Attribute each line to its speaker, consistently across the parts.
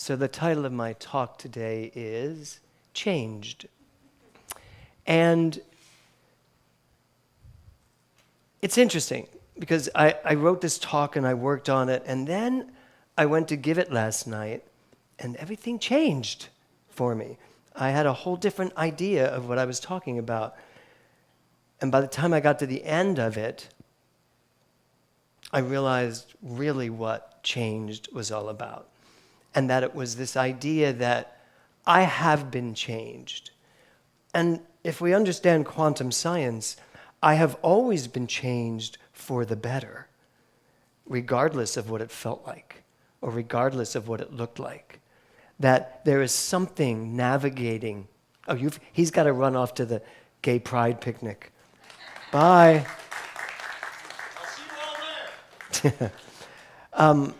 Speaker 1: So the title of my talk today is Changed. And it's interesting because I wrote this talk and I worked on it, and then I went to give it last night and everything changed for me. I had a whole different idea of what I was talking about. And by the time I got to the end of it, I realized really what changed was all about. And that it was this idea that I have been changed. And if we understand quantum science, I have always been changed for the better, regardless of what it felt like, or regardless of what it looked like. That there is something navigating. Oh, he's got to run off to the gay pride picnic. Bye.
Speaker 2: I'll see you all there.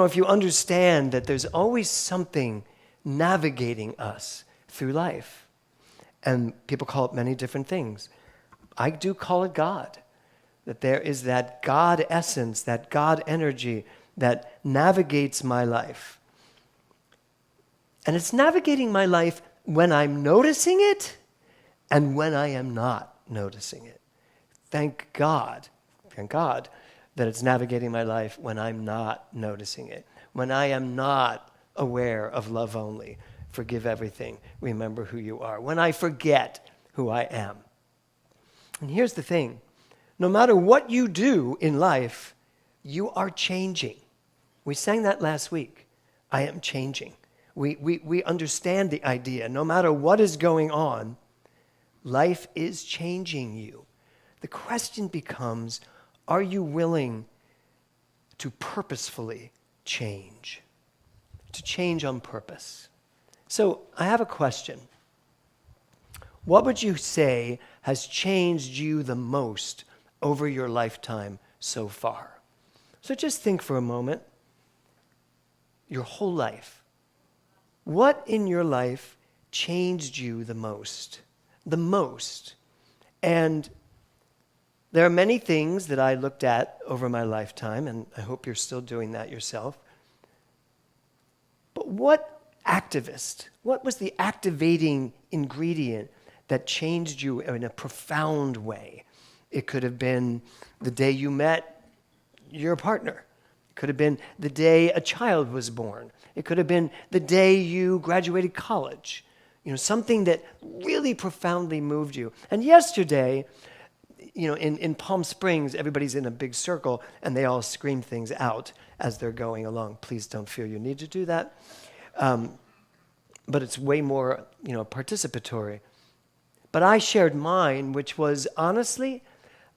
Speaker 1: If you understand that there's always something navigating us through life, and people call it many different things. I do call it God, that there is that God essence, that God energy that navigates my life. And it's navigating my life when I'm noticing it and when I am not noticing it. Thank God that it's navigating my life when I'm not noticing it, when I am not aware of love only, forgive everything, remember who you are, when I forget who I am. And here's the thing, no matter what you do in life, you are changing. We sang that last week, I am changing. We understand the idea, no matter what is going on, life is changing you. The question becomes, are you willing to purposefully change? To change on purpose. So I have a question. What would you say has changed you the most over your lifetime so far? So just think for a moment. Your whole life. What in your life changed you the most? The most. And there are many things that I looked at over my lifetime, and I hope you're still doing that yourself. But what was the activating ingredient that changed you in a profound way? It could have been the day you met your partner. It could have been the day a child was born. It could have been the day you graduated college. Something that really profoundly moved you. And yesterday, in Palm Springs, everybody's in a big circle and they all scream things out as they're going along. Please don't feel you need to do that. But it's way more, participatory. But I shared mine, which was honestly,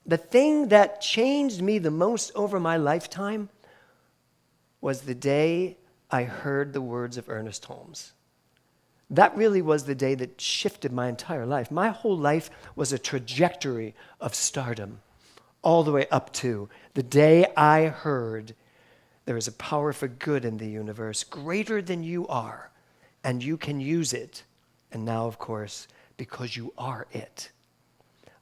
Speaker 1: the thing that changed me the most over my lifetime was the day I heard the words of Ernest Holmes. That really was the day that shifted my entire life. My whole life was a trajectory of stardom, all the way up to the day I heard there is a power for good in the universe greater than you are, and you can use it. And now, of course, because you are it.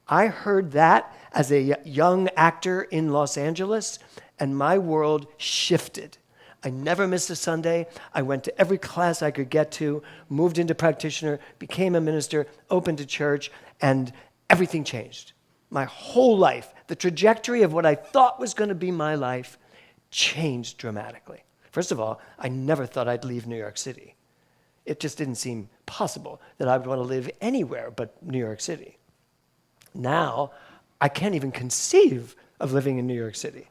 Speaker 1: I heard that as a young actor in Los Angeles, and my world shifted. I never missed a Sunday. I went to every class I could get to, moved into practitioner, became a minister, opened a church, and everything changed. My whole life, the trajectory of what I thought was going to be my life, changed dramatically. First of all, I never thought I'd leave New York City. It just didn't seem possible that I would want to live anywhere but New York City. Now, I can't even conceive of living in New York City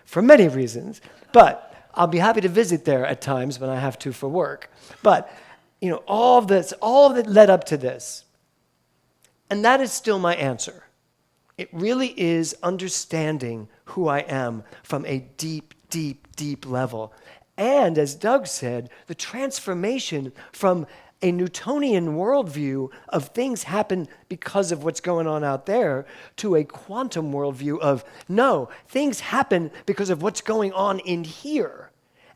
Speaker 1: for many reasons, but I'll be happy to visit there at times when I have to for work. But, all of that led up to this. And that is still my answer. It really is understanding who I am from a deep, deep, deep level. And as Doug said, the transformation from a Newtonian worldview of things happen because of what's going on out there to a quantum worldview of, no, things happen because of what's going on in here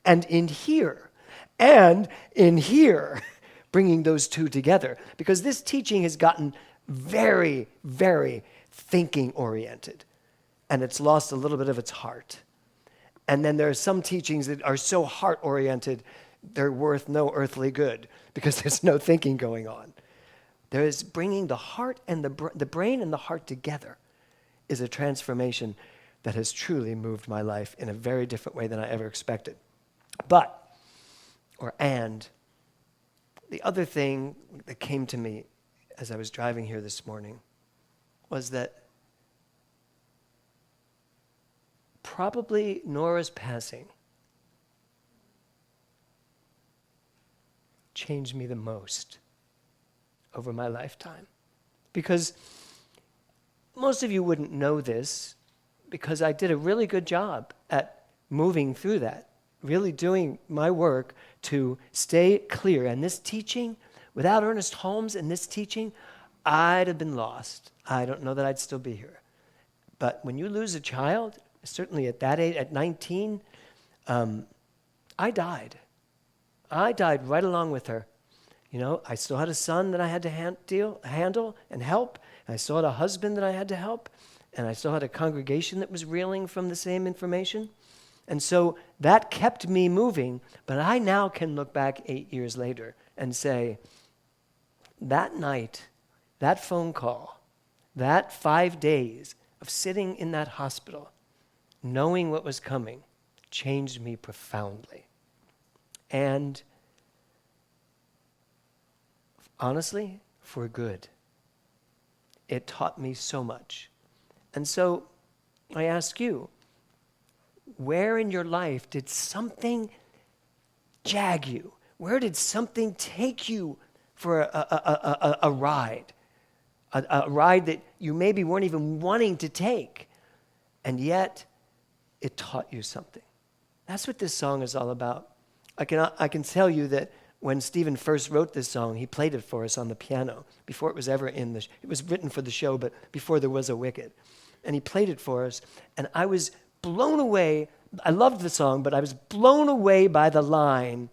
Speaker 1: and in here and in here, bringing those two together. Because this teaching has gotten very, very thinking oriented, and it's lost a little bit of its heart. And then there are some teachings that are so heart-oriented, they're worth no earthly good because there's no thinking going on. There is bringing the heart and the brain and the heart together is a transformation that has truly moved my life in a very different way than I ever expected. And the other thing that came to me as I was driving here this morning was that probably Nora's passing changed me the most over my lifetime. Because most of you wouldn't know this, because I did a really good job at moving through that, really doing my work to stay clear. And this teaching, without Ernest Holmes and this teaching, I'd have been lost. I don't know that I'd still be here. But when you lose a child, certainly at that age, at 19, I died. I died right along with her. You know, I still had a son that I had to handle and help. And I still had a husband that I had to help. And I still had a congregation that was reeling from the same information. And so that kept me moving. But I now can look back 8 years later and say, that night, that phone call, that 5 days of sitting in that hospital, knowing what was coming, changed me profoundly. And honestly, for good. It taught me so much. And so I ask you, where in your life did something jag you? Where did something take you for a ride? A ride that you maybe weren't even wanting to take, and yet it taught you something. That's what this song is all about. I can tell you that when Stephen first wrote this song, he played it for us on the piano before it was ever it was written for the show, but before there was a Wicked. And he played it for us, and I was blown away. I loved the song, but I was blown away by the line.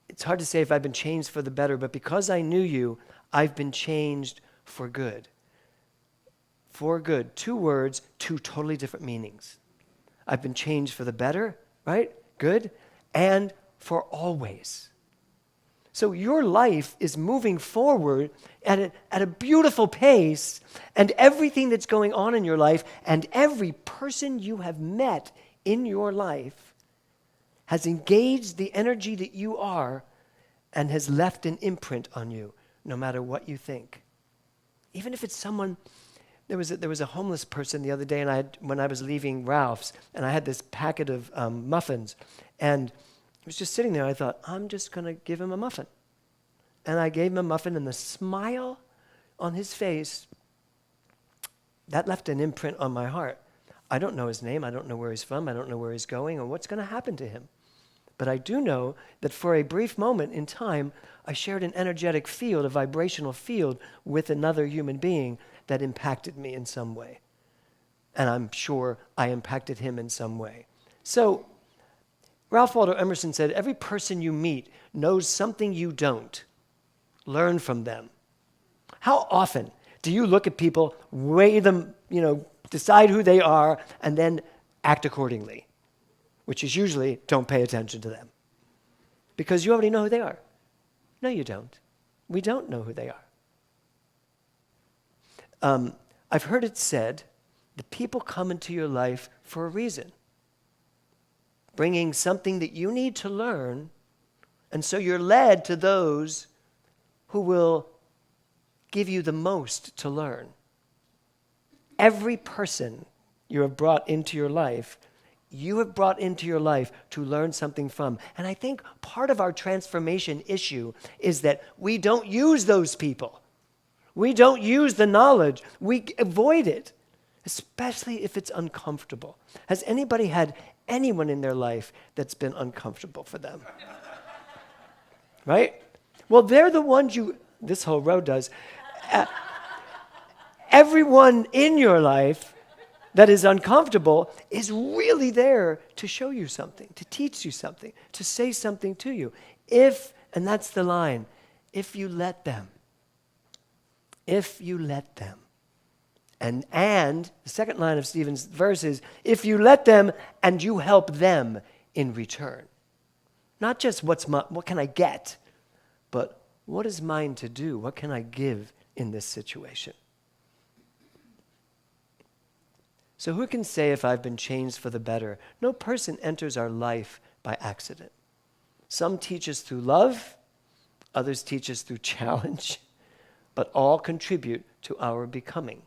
Speaker 1: It's hard to say if I've been changed for the better, but because I knew you, I've been changed for good. For good. 2 words, 2 totally different meanings. I've been changed for the better, right? Good. And for always. So your life is moving forward at a beautiful pace, and everything that's going on in your life and every person you have met in your life has engaged the energy that you are and has left an imprint on you, no matter what you think. Even if it's someone, there was a homeless person the other day, and when I was leaving Ralph's, and I had this packet of muffins, and he was just sitting there. I thought, I'm just going to give him a muffin. And I gave him a muffin, and the smile on his face, that left an imprint on my heart. I don't know his name. I don't know where he's from. I don't know where he's going or what's going to happen to him. But I do know that for a brief moment in time, I shared an energetic field, a vibrational field with another human being that impacted me in some way. And I'm sure I impacted him in some way. So Ralph Waldo Emerson said, every person you meet knows something you don't. Learn from them. How often do you look at people, weigh them, decide who they are, and then act accordingly? Which is usually don't pay attention to them. Because you already know who they are. No, you don't. We don't know who they are. I've heard it said that people come into your life for a reason, bringing something that you need to learn, and so you're led to those who will give you the most to learn. Every person you have brought into your life, you have brought into your life to learn something from. And I think part of our transformation issue is that we don't use those people. We don't use the knowledge. We avoid it, especially if it's uncomfortable. Has anybody had anyone in their life that's been uncomfortable for them? Right? Well, they're the ones this whole row does. Everyone in your life that is uncomfortable is really there to show you something, to teach you something, to say something to you. And that's the line, if you let them. If you let them. And the second line of Stephen's verse is, if you let them and you help them in return. Not just what can I get, but what is mine to do? What can I give in this situation? So who can say if I've been changed for the better? No person enters our life by accident. Some teach us through love, others teach us through challenge, but all contribute to our becoming.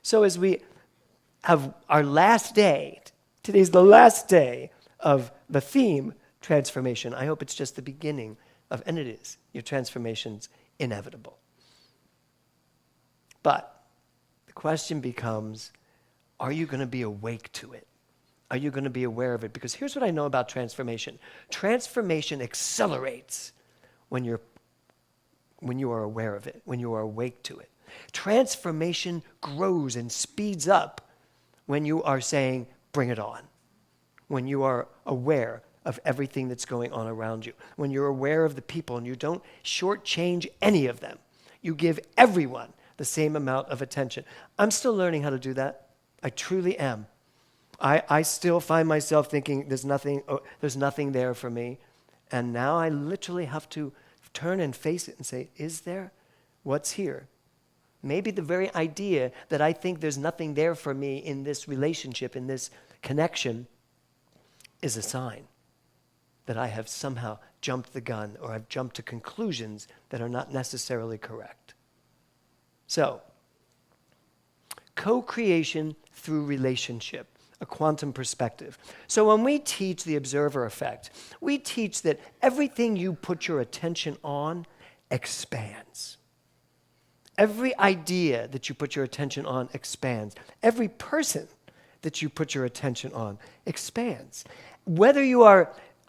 Speaker 1: So as we have our last day, today's the last day of the theme, transformation. I hope it's just the beginning of, and it is, your transformation's inevitable. But the question becomes, are you going to be awake to it? Are you going to be aware of it? Because here's what I know about transformation. Transformation accelerates when you are aware of it, when you are awake to it. Transformation grows and speeds up when you are saying, bring it on. When you are aware of everything that's going on around you. When you're aware of the people and you don't shortchange any of them. You give everyone the same amount of attention. I'm still learning how to do that. I truly am. I still find myself thinking there's nothing there for me. And now I literally have to turn and face it and say, is there? What's here? Maybe the very idea that I think there's nothing there for me in this relationship, in this connection, is a sign that I have somehow jumped the gun or I've jumped to conclusions that are not necessarily correct. So, co-creation through relationship, a quantum perspective. So when we teach the observer effect, we teach that everything you put your attention on expands. Every idea that you put your attention on expands. Every person that you put your attention on expands. Whether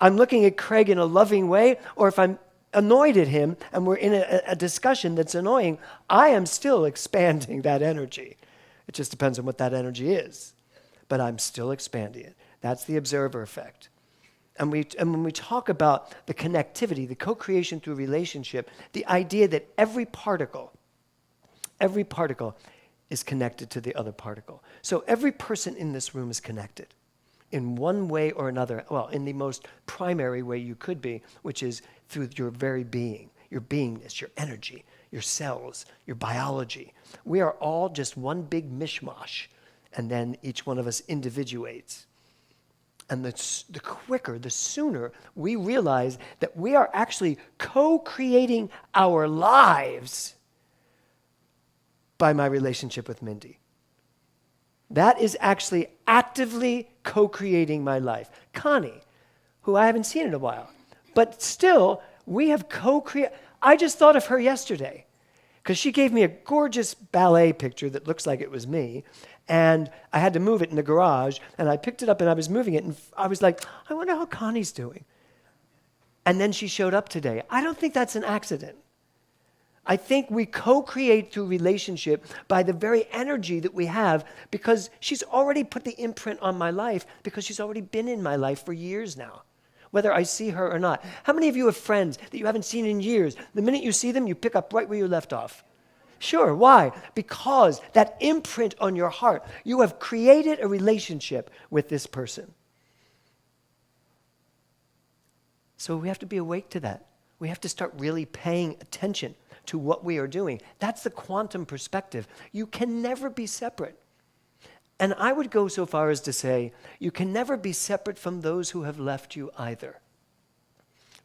Speaker 1: I'm looking at Craig in a loving way, or if I'm annoyed at him and we're in a discussion that's annoying, I am still expanding that energy. It just depends on what that energy is. But I'm still expanding it. That's the observer effect. And when we talk about the connectivity, the co-creation through relationship, the idea that every particle is connected to the other particle. So every person in this room is connected in one way or another. Well, in the most primary way you could be, which is through your very being, your beingness, your energy, your cells, your biology. We are all just one big mishmash, and then each one of us individuates. And the quicker, the sooner we realize that we are actually co-creating our lives by my relationship with Mindy. That is actually actively co-creating my life. Connie, who I haven't seen in a while, but still, we have co-created. I just thought of her yesterday because she gave me a gorgeous ballet picture that looks like it was me, and I had to move it in the garage, and I picked it up and I was moving it, and I was like, I wonder how Connie's doing. And then she showed up today. I don't think that's an accident. I think we co-create through relationship by the very energy that we have, because she's already put the imprint on my life, because she's already been in my life for years now, whether I see her or not. How many of you have friends that you haven't seen in years? The minute you see them, you pick up right where you left off. Sure, why? Because that imprint on your heart, you have created a relationship with this person. So we have to be awake to that. We have to start really paying attention to what we are doing. That's the quantum perspective. You can never be separate. And I would go so far as to say, you can never be separate from those who have left you either.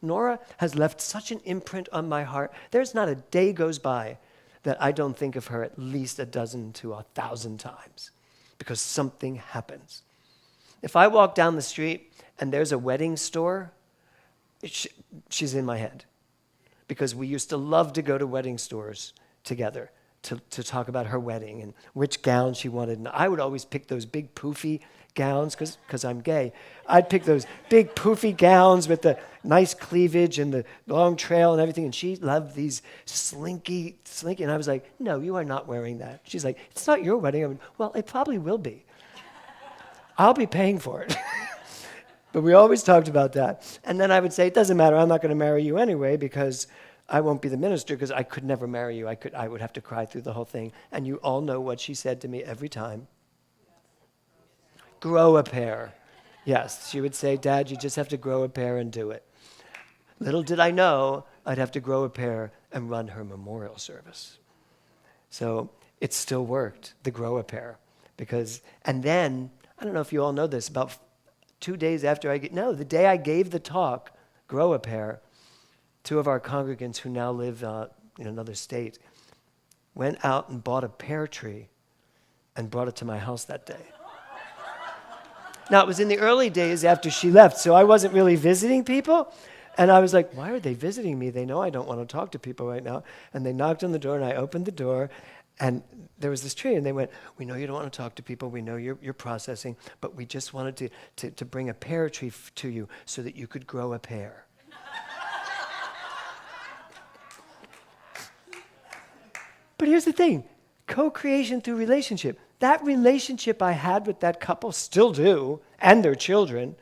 Speaker 1: Nora has left such an imprint on my heart. There's not a day goes by that I don't think of her at least 12 to 1,000 times, because something happens. If I walk down the street and there's a wedding store, she's in my head. Because we used to love to go to wedding stores together to talk about her wedding and which gown she wanted. And I would always pick those big poofy gowns, because I'm gay. I'd pick those big poofy gowns with the nice cleavage and the long trail and everything. And she loved these slinky. And I was like, no, you are not wearing that. She's like, it's not your wedding. I mean, well, it probably will be. I'll be paying for it. But we always talked about that. And then I would say, it doesn't matter, I'm not going to marry you anyway, because I won't be the minister because I could never marry you. I would have to cry through the whole thing. And you all know what she said to me every time. Grow a pair. Yes, she would say, Dad, you just have to grow a pair and do it. Little did I know I'd have to grow a pair and run her memorial service. So it still worked, the grow a pair. And then, I don't know if you all know this, about 2 days after the day I gave the talk, grow a pair, 2 of our congregants who now live in another state went out and bought a pear tree and brought it to my house that day. Now, it was in the early days after she left, so I wasn't really visiting people. And I was like, why are they visiting me? They know I don't want to talk to people right now. And they knocked on the door, and I opened the door, and there was this tree. And they went, we know you don't want to talk to people. We know you're processing, but we just wanted to bring a pear tree to you so that you could grow a pear. But here's the thing, co-creation through relationship. That relationship I had with that couple, still do, and their children,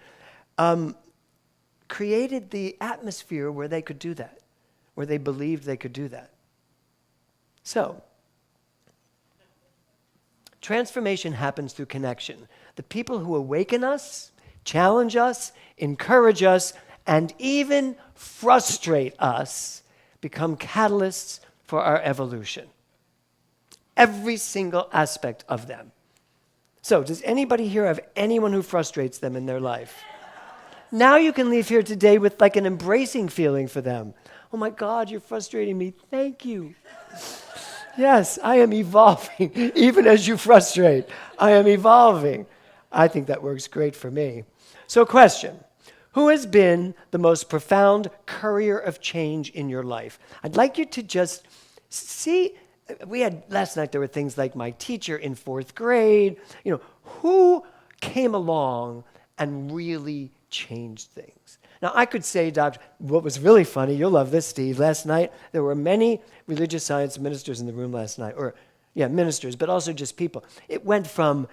Speaker 1: created the atmosphere where they could do that, where they believed they could do that. So, transformation happens through connection. The people who awaken us, challenge us, encourage us, and even frustrate us become catalysts for our evolution. Every single aspect of them. So, does anybody here have anyone who frustrates them in their life? Now you can leave here today with like an embracing feeling for them. Oh my God, you're frustrating me. Thank you. Yes, I am evolving, even as you frustrate. I am evolving. I think that works great for me. So, question. Who has been the most profound courier of change in your life? I'd like you to just see. Last night there were things like my teacher in 4th grade. Who came along and really changed things? Now, I could say, Doctor, what was really funny, you'll love this, Steve, last night there were many religious science ministers in the room last night, ministers, but also just people. It went from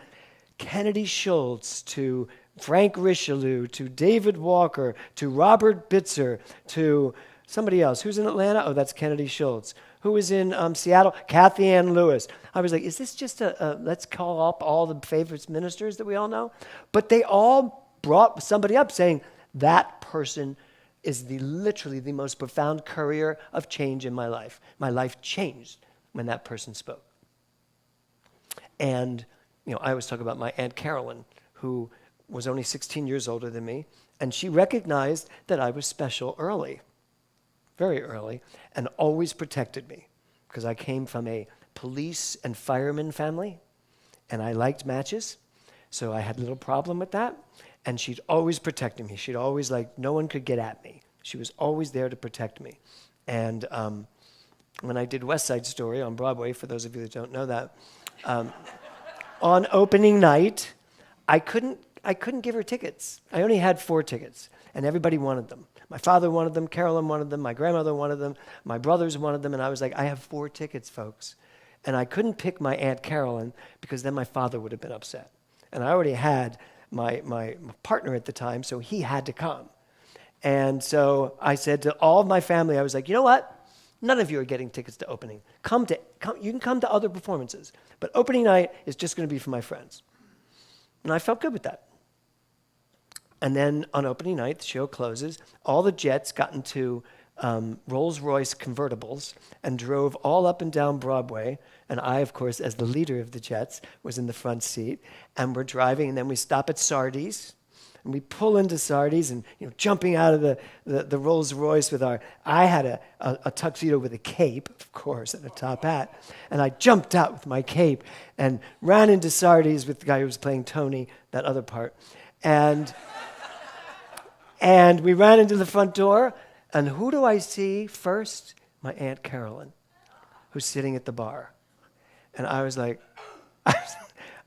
Speaker 1: Kennedy Schultz to Frank Richelieu to David Walker to Robert Bitzer to somebody else. Who's in Atlanta? Oh, that's Kennedy Schultz. Who is in Seattle? Kathy Ann Lewis. I was like, is this just let's call up all the favorite ministers that we all know? But they all brought somebody up saying, that person is literally the most profound courier of change in my life. My life changed when that person spoke. And, I always talk about my Aunt Carolyn, who was only 16 years older than me, and she recognized that I was special early. Very early, and always protected me because I came from a police and fireman family, and I liked matches, so I had a little problem with that, and she'd always protected me. She'd always, no one could get at me. She was always there to protect me. And when I did West Side Story on Broadway, for those of you that don't know that, on opening night, I couldn't give her tickets. I only had 4 tickets, and everybody wanted them. My father wanted them, Carolyn wanted them, my grandmother wanted them, my brothers wanted them, and I was like, I have 4 tickets, folks. And I couldn't pick my Aunt Carolyn because then my father would have been upset. And I already had my partner at the time, so he had to come. And so I said to all of my family, I was like, you know what? None of you are getting tickets to opening. You can come to other performances, but opening night is just going to be for my friends. And I felt good with that. And then on opening night, the show closes. All the Jets got into Rolls-Royce convertibles and drove all up and down Broadway. And I, of course, as the leader of the Jets, was in the front seat. And we're driving, and then we stop at Sardi's. And we pull into Sardi's and jumping out of the Rolls-Royce with I had a tuxedo with a cape, of course, and a top hat. And I jumped out with my cape and ran into Sardi's with the guy who was playing Tony, that other part. And we ran into the front door, and who do I see first? My Aunt Carolyn, who's sitting at the bar. And I was like,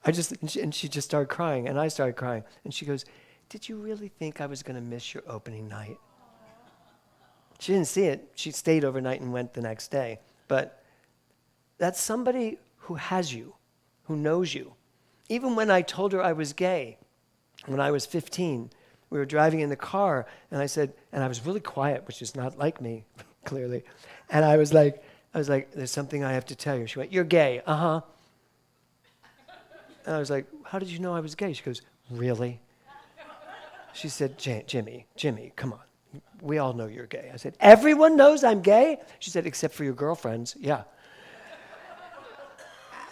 Speaker 1: and she just started crying, and I started crying. And she goes, did you really think I was going to miss your opening night? She didn't see it. She stayed overnight and went the next day. But that's somebody who has you, who knows you. Even when I told her I was gay, when I was 15, we were driving in the car, and I said, and I was really quiet, which is not like me, clearly. And I was like, there's something I have to tell you. She went, you're gay. Uh-huh. And I was like, how did you know I was gay? She goes, really? She said, Jimmy, come on. We all know you're gay. I said, everyone knows I'm gay? She said, except for your girlfriends. Yeah.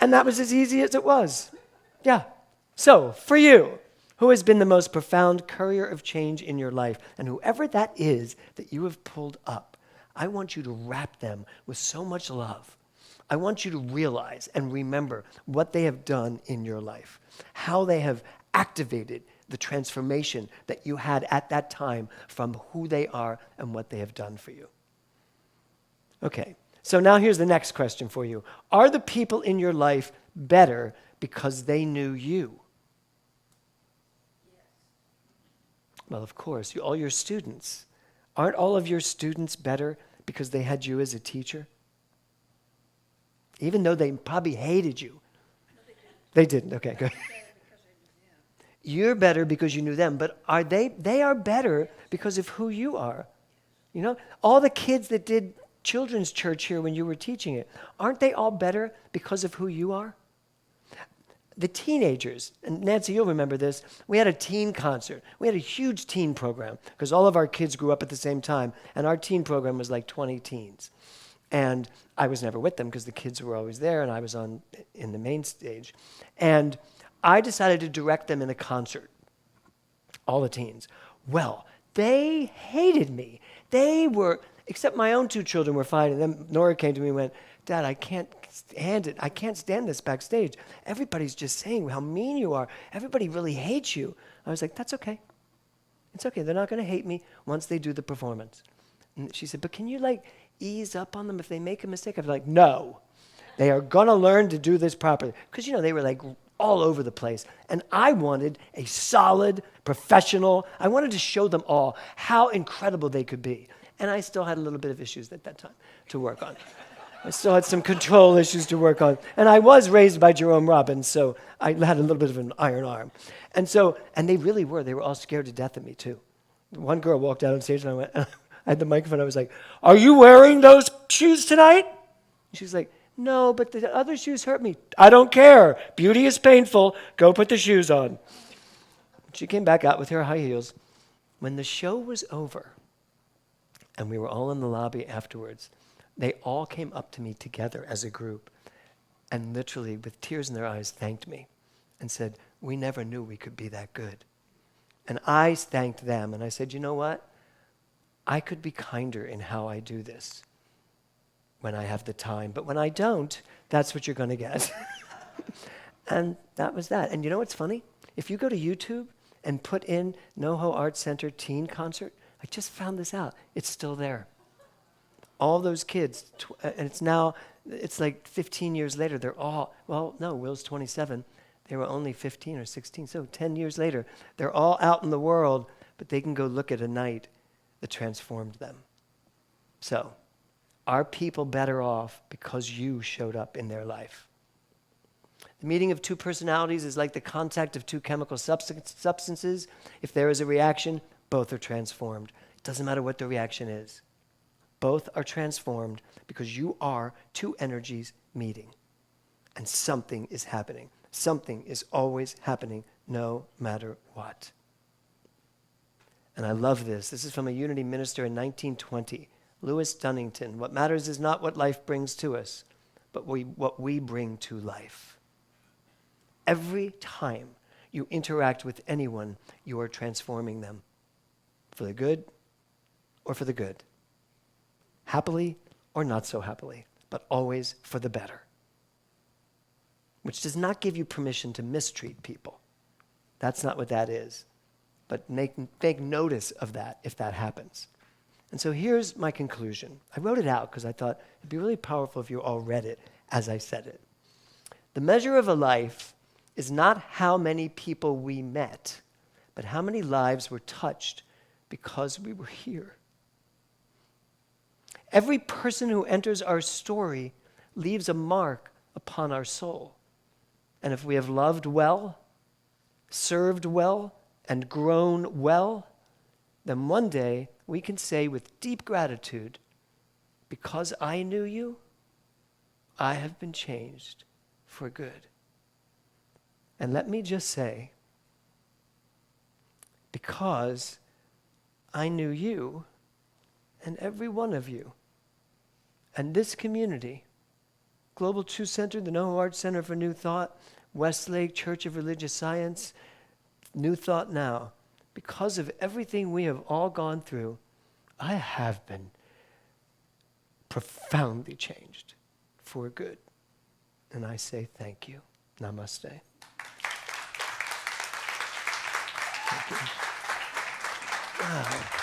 Speaker 1: And that was as easy as it was. Yeah. So, for you, who has been the most profound courier of change in your life? And whoever that is that you have pulled up, I want you to wrap them with so much love. I want you to realize and remember what they have done in your life, how they have activated the transformation that you had at that time from who they are and what they have done for you. Okay, so now here's the next question for you. Are the people in your life better because they knew you? Well, of course, all your students. Aren't all of your students better because they had you as a teacher? Even though they probably hated you.
Speaker 3: No, they didn't.
Speaker 1: They didn't, okay, good. You're better because you knew them, but they are better because of who you are. You know, all the kids that did children's church here when you were teaching it, aren't they all better because of who you are? The teenagers, and Nancy, you'll remember this, we had a teen concert. We had a huge teen program because all of our kids grew up at the same time, and our teen program was like 20 teens. And I was never with them because the kids were always there, and I was in the main stage. And I decided to direct them in a concert, all the teens. Well, they hated me. They were, except my own two children were fine, and then Nora came to me and went, Dad, I can't stand it. I can't stand this backstage. Everybody's just saying how mean you are. Everybody really hates you. I was like, that's okay. It's okay. They're not going to hate me once they do the performance. And she said, but can you ease up on them if they make a mistake? I was like, no. They are going to learn to do this properly. Because, they were all over the place. And I wanted a solid, professional, I wanted to show them all how incredible they could be. And I still had a little bit of issues at that time to work on. I still had some control issues to work on. And I was raised by Jerome Robbins, so I had a little bit of an iron arm. And they really were. They were all scared to death of me, too. One girl walked out on stage, and I went, I had the microphone. I was like, are you wearing those shoes tonight? She was like, no, but the other shoes hurt me. I don't care. Beauty is painful. Go put the shoes on. She came back out with her high heels. When the show was over, and we were all in the lobby afterwards, they all came up to me together as a group and literally with tears in their eyes thanked me and said, we never knew we could be that good. And I thanked them and I said, you know what? I could be kinder in how I do this when I have the time. But when I don't, that's what you're going to get. And that was that. And you know what's funny? If you go to YouTube and put in NoHo Arts Center teen concert, I just found this out. It's still there. All those kids, and it's like 15 years later, they're all, well, no, Will's 27. They were only 15 or 16. So 10 years later, they're all out in the world, but they can go look at a night that transformed them. So, are people better off because you showed up in their life? The meeting of two personalities is like the contact of two chemical substances. If there is a reaction, both are transformed. It doesn't matter what the reaction is. Both are transformed because you are two energies meeting. And something is happening. Something is always happening, no matter what. And I love this. This is from a Unity minister in 1920, Louis Dunnington. What matters is not what life brings to us, but what we bring to life. Every time you interact with anyone, you are transforming them for the good or for the good. Happily or not so happily, but always for the better. Which does not give you permission to mistreat people. That's not what that is. But make notice of that if that happens. And so here's my conclusion. I wrote it out because I thought it'd be really powerful if you all read it as I said it. The measure of a life is not how many people we met, but how many lives were touched because we were here. Every person who enters our story leaves a mark upon our soul. And if we have loved well, served well, and grown well, then one day we can say with deep gratitude, because I knew you, I have been changed for good. And let me just say, because I knew you and every one of you, and this community, Global Truth Center, the NoHo Arts Center for New Thought, Westlake Church of Religious Science, New Thought Now, because of everything we have all gone through, I have been profoundly changed for good. And I say thank you. Namaste. Thank you. Wow.